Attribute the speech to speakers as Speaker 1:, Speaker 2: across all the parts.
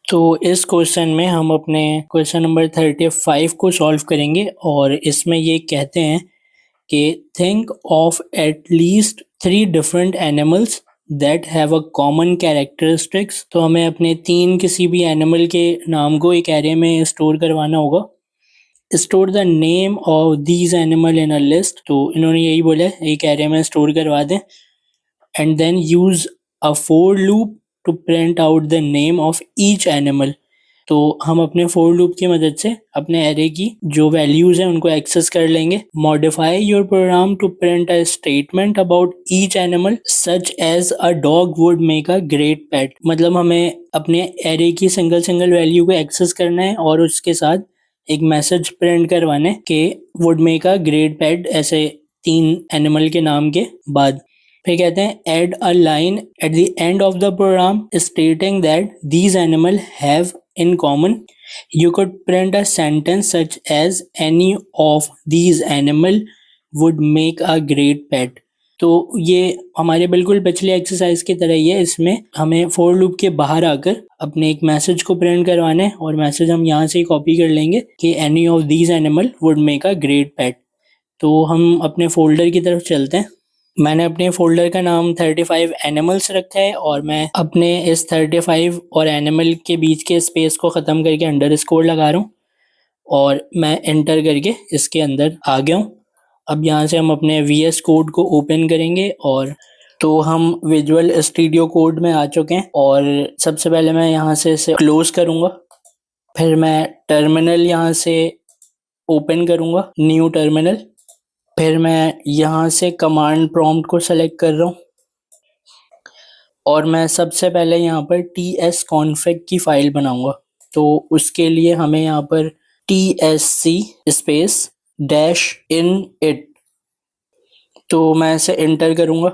Speaker 1: तो इस क्वेश्चन में हम अपने क्वेश्चन नंबर 35 को सॉल्व करेंगे और इसमें ये कहते हैं कि think of at least 3 different animals that have a common characteristics. तो हमें अपने 3 किसी भी एनिमल के नाम को एक एरे में स्टोर करवाना होगा। Store the name of these animal in a list. तो इन्होंने यही बोला है, एक एरे में स्टोर करवा दें and then use a for loop to print out the name of each animal. तो हम अपने फोर लूप की मदद से अपने एरे की जो वैल्यूज हैं उनको एक्सेस कर लेंगे। Modify your program to print a statement about each animal such as a dog would make a great pet. मतलब हमें अपने एरे की सिंगल सिंगल वैल्यू को एक्सेस करना है और उसके साथ एक मैसेज प्रिंट करवाने के वुड मेक अ ग्रेट पेट, ऐसे 3 एनिमल के नाम के बाद। फिर कहते हैं add a line at the end of the program stating that these animal have in common. You could print a sentence such as any of these animal would make a great pet. तो ये हमारे बिल्कुल पिछले exercise की तरह ही है। इसमें हमें फोर लूप के बाहर आकर अपने एक मैसेज को प्रिंट करवाना है और मैसेज हम यहाँ से कॉपी कर लेंगे कि any of these animal would make a great pet. तो हम अपने फोल्डर की तरफ चलते हैं। मैंने अपने फोल्डर का नाम 35 एनिमल्स रखा है और मैं अपने इस 35 और एनिमल के बीच के स्पेस को ख़त्म करके अंडरस्कोर लगा रहा हूँ और मैं एंटर करके इसके अंदर आ गया हूँ। अब यहाँ से हम अपने VS कोड को ओपन करेंगे और तो हम विजुअल स्टूडियो कोड में आ चुके हैं और सबसे पहले मैं यहाँ से इसे क्लोज करूँगा। फिर मैं टर्मिनल यहाँ से ओपन करूँगा, न्यू टर्मिनल। फिर मैं यहाँ से कमांड प्रॉम्प्ट को सेलेक्ट कर रहा हूँ और मैं सबसे पहले यहाँ पर tsconfig की फ़ाइल बनाऊँगा। तो उसके लिए हमें यहाँ पर tsc space dash in it, तो मैं इसे एंटर करूँगा।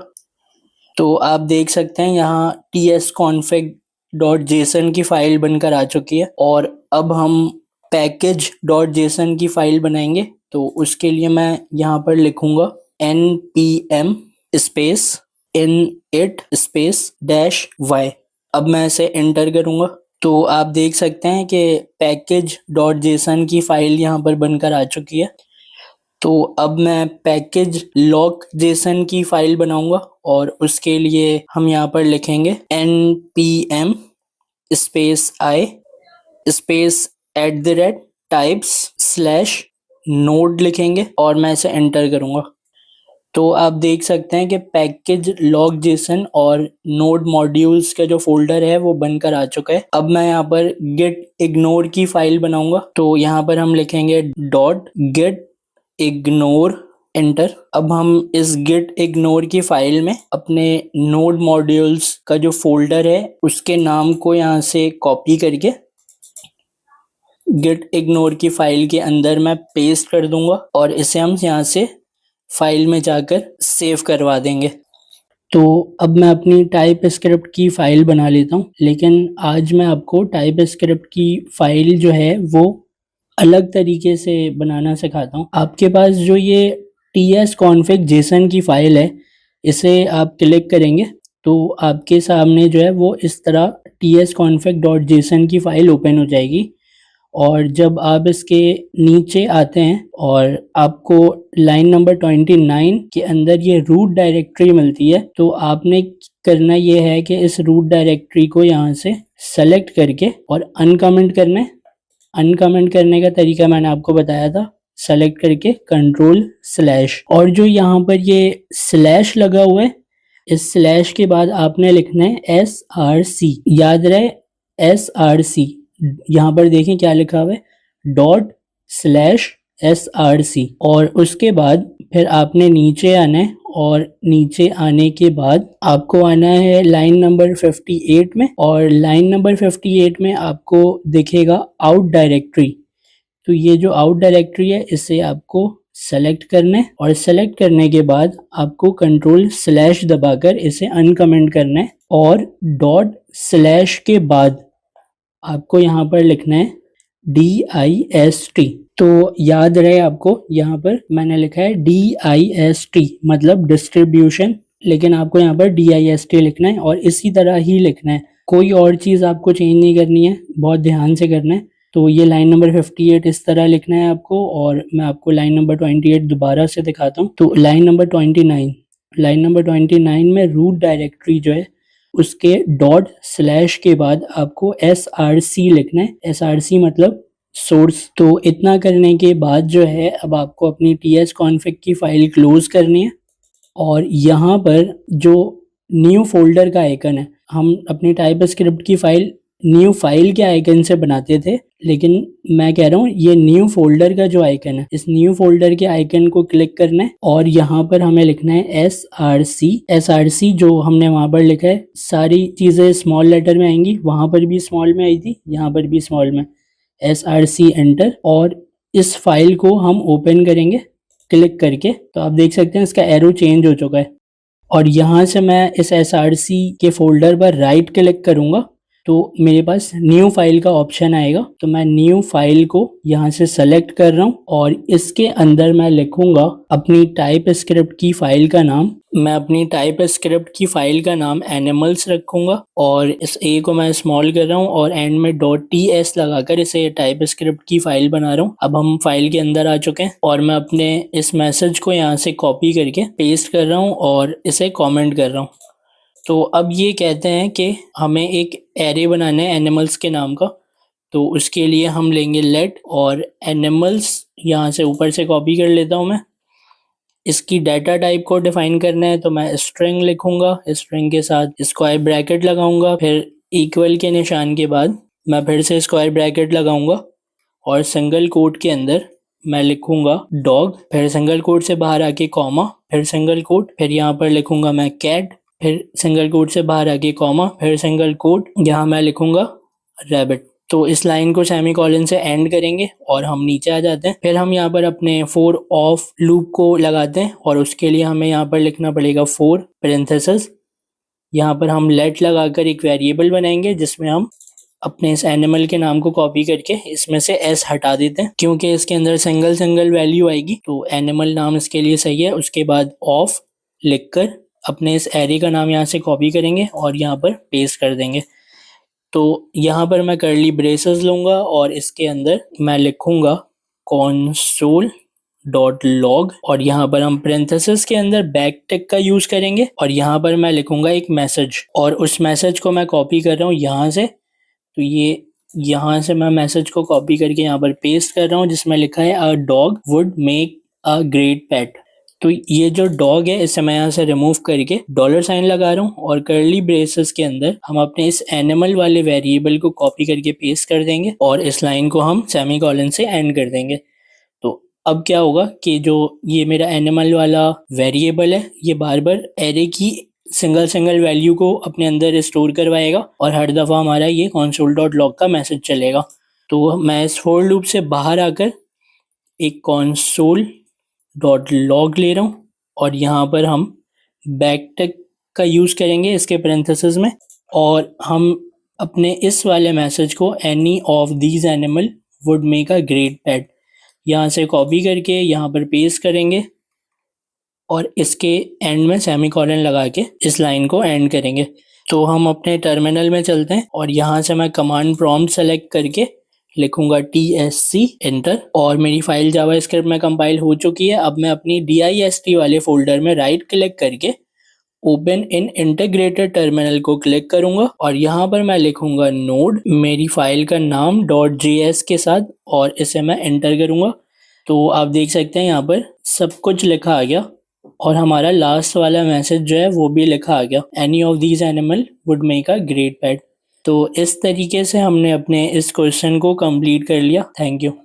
Speaker 1: तो आप देख सकते हैं यहाँ tsconfig.json की फ़ाइल बनकर आ चुकी है और अब हम package.json की फ़ाइल बनाएंगे। तो उसके लिए मैं यहाँ पर लिखूँगा npm space init space dash y। अब मैं इसे एंटर करूँगा। तो आप देख सकते हैं कि package.json की फ़ाइल यहाँ पर बनकर आ चुकी है। तो अब मैं पैकेज लॉक जेसन की फ़ाइल बनाऊँगा और उसके लिए हम यहाँ पर लिखेंगे npm space i space @types/node लिखेंगे और मैं इसे एंटर करूँगा। तो आप देख सकते हैं कि पैकेज लॉग जेसन और नोड मॉड्यूल्स का जो फोल्डर है वो बनकर आ चुका है। अब मैं यहाँ पर गेट इग्नोर की फ़ाइल बनाऊँगा। तो यहाँ पर हम लिखेंगे .get इग्नोर, एंटर। अब हम इस गेट इग्नोर की फाइल में अपने नोड मॉड्यूल्स का जो फोल्डर है उसके नाम को यहाँ से कॉपी करके गेट इग्नोर की फाइल के अंदर मैं पेस्ट कर दूंगा और इसे हम यहाँ से फाइल में जाकर सेव करवा देंगे। तो अब मैं अपनी टाइप स्क्रिप्ट की फ़ाइल बना लेता हूँ, लेकिन आज मैं आपको टाइप स्क्रिप्ट की फ़ाइल जो है वो अलग तरीके से बनाना सिखाता हूँ। आपके पास जो ये tsconfig json की फ़ाइल है, इसे आप क्लिक करेंगे तो आपके सामने जो है वो इस तरह tsconfig.json की फ़ाइल ओपन हो जाएगी और जब आप इसके नीचे आते हैं और आपको लाइन नंबर 29 के अंदर ये रूट डायरेक्टरी मिलती है, तो आपने करना ये है कि इस रूट डायरेक्टरी को यहाँ से सेलेक्ट करके और अनकमेंट करना है। अनकमेंट करने का तरीका मैंने आपको बताया था, सेलेक्ट करके कंट्रोल/, और जो यहाँ पर ये स्लैश लगा हुआ है, इस स्लैश के बाद आपने लिखना है src। याद रहे src, यहाँ पर देखें क्या लिखा हुआ है ./src। और उसके बाद फिर आपने नीचे आना है और नीचे आने के बाद आपको आना है लाइन नंबर 58 में और लाइन नंबर 58 में आपको दिखेगा आउट डायरेक्टरी। तो ये जो आउट डायरेक्टरी है इसे आपको सेलेक्ट करना है और सेलेक्ट करने के बाद आपको कंट्रोल/ दबाकर इसे अनकमेंट करना है और ./ के बाद आपको यहाँ पर लिखना है dist। तो याद रहे आपको यहाँ पर मैंने लिखा है dist मतलब डिस्ट्रीब्यूशन, लेकिन आपको यहाँ पर dist लिखना है और इसी तरह ही लिखना है। कोई और चीज़ आपको चेंज नहीं करनी है, बहुत ध्यान से करना है। तो ये लाइन नंबर 58 इस तरह लिखना है आपको, और मैं आपको लाइन नंबर 28 दोबारा से दिखाता हूँ। तो लाइन नंबर 29 में रूट डायरेक्टरी जो है उसके डॉट स्लैश के बाद आपको src लिखना है। src मतलब सोर्स। तो इतना करने के बाद जो है अब आपको अपनी tsconfig की फाइल क्लोज करनी है, और यहाँ पर जो न्यू फोल्डर का आइकन है, हम अपनी टाइप स्क्रिप्ट की फाइल न्यू फाइल के आइकन से बनाते थे, लेकिन मैं कह रहा हूँ ये न्यू फोल्डर का जो आइकन है, इस न्यू फोल्डर के आइकन को क्लिक करना है और यहाँ पर हमें लिखना है src जो हमने वहाँ पर लिखा है सारी चीज़ें स्मॉल लेटर में आएंगी, वहाँ पर भी स्मॉल में आई थी, यहाँ पर भी स्मॉल में src एंटर, और इस फाइल को हम ओपन करेंगे क्लिक करके। तो आप देख सकते हैं इसका एरो चेंज हो चुका है, और यहाँ से मैं इस src के फोल्डर पर राइट क्लिक करूँगा तो मेरे पास न्यू फाइल का ऑप्शन आएगा। तो मैं न्यू फाइल को यहाँ से सेलेक्ट कर रहा हूँ और इसके अंदर मैं लिखूंगा अपनी टाइप स्क्रिप्ट की फाइल का नाम। मैं अपनी टाइप स्क्रिप्ट की फाइल का नाम एनिमल्स रखूंगा, और इस ए को मैं स्मॉल कर रहा हूँ और एंड में .ts लगाकर इसे टाइप स्क्रिप्ट की फाइल बना रहा हूँ। अब हम फाइल के अंदर आ चुके हैं और मैं अपने इस मैसेज को यहाँ से कॉपी करके पेस्ट कर रहा हूँ और इसे कॉमेंट कर रहा हूँ। तो अब ये कहते हैं कि हमें एक एरे बनाना है एनिमल्स के नाम का। तो उसके लिए हम लेंगे लेट और एनिमल्स, यहाँ से ऊपर से कॉपी कर लेता हूँ मैं। इसकी डाटा टाइप को डिफाइन करना है तो मैं स्ट्रिंग लिखूंगा, स्ट्रिंग के साथ स्क्वायर ब्रैकेट लगाऊंगा, फिर इक्वल के निशान के बाद मैं फिर से स्क्वायर ब्रैकेट लगाऊंगा और सिंगल कोट के अंदर मैं लिखूंगा डॉग, फिर सिंगल कोट से बाहर आके कॉमा, फिर सिंगल कोट, फिर यहाँ पर लिखूंगा मैं कैट, फिर सिंगल कोट से बाहर आके कॉमा, फिर सिंगल कोट, यहाँ मैं लिखूंगा रैबिट। तो इस लाइन को सेमीकोलन से एंड करेंगे और हम नीचे आ जाते हैं। फिर हम यहाँ पर अपने फोर ऑफ लूप को लगाते हैं और उसके लिए हमें यहाँ पर लिखना पड़ेगा फोर पैरेंथेसिस। यहाँ पर हम लेट लगाकर एक वेरिएबल बनाएंगे जिसमें हम अपने इस एनिमल के नाम को कॉपी करके इसमें से s हटा देते हैं, क्योंकि इसके अंदर सिंगल वैल्यू आएगी। तो एनिमल नाम इसके लिए सही है। उसके बाद ऑफ लिखकर अपने इस एरे का नाम यहाँ से कॉपी करेंगे और यहाँ पर पेस्ट कर देंगे। तो यहाँ पर मैं कर्ली ब्रेसेस लूँगा और इसके अंदर मैं लिखूँगा console डॉट लॉग, और यहाँ पर हम पैरेंथेसिस के अंदर बैक टिक का यूज़ करेंगे और यहाँ पर मैं लिखूँगा एक मैसेज, और उस मैसेज को मैं कॉपी कर रहा हूँ यहाँ से। तो ये यहाँ से मैं मैसेज को कॉपी करके यहाँ पर पेस्ट कर रहा हूँ जिसमें लिखा है a dog would make a great pet. तो ये जो डॉग है इसे मैं यहाँ से रिमूव करके $साइन लगा रहा हूँ और कर्ली ब्रेसेस के अंदर हम अपने इस एनिमल वाले वेरिएबल को कॉपी करके पेस्ट कर देंगे और इस लाइन को हम सेमीकोलन से एंड कर देंगे। तो अब क्या होगा कि जो ये मेरा एनिमल वाला वेरिएबल है ये बार बार एरे की सिंगल वैल्यू को अपने अंदर स्टोर करवाएगा और हर दफ़ा हमारा ये console.log का मैसेज चलेगा। तो मैं इस फोर लूप से बाहर आकर एक console.log ले रहा हूँ और यहाँ पर हम बैक टिक का यूज़ करेंगे इसके पैरेंथेसिस में, और हम अपने इस वाले मैसेज को any of these animal would make a great pet यहाँ से कॉपी करके यहाँ पर पेस्ट करेंगे और इसके एंड में सेमीकोलन लगा के इस लाइन को एंड करेंगे। तो हम अपने टर्मिनल में चलते हैं और यहाँ से मैं कमांड प्रॉम्प्ट सेलेक्ट करके लिखूंगा TSC एंटर, और मेरी फाइल जावास्क्रिप्ट में कंपाइल हो चुकी है। अब मैं अपनी dist वाले फोल्डर में राइट क्लिक करके ओपन इन इंटीग्रेटेड टर्मिनल को क्लिक करूंगा और यहाँ पर मैं लिखूंगा नोड मेरी फाइल का नाम .js के साथ और इसे मैं एंटर करूंगा। तो आप देख सकते हैं यहाँ पर सब कुछ लिखा आ गया और हमारा लास्ट वाला मैसेज जो है वो भी लिखा आ गया, any of these animal would make a great pet. तो इस तरीके से हमने अपने इस क्वेश्चन को कंप्लीट कर लिया। Thank you.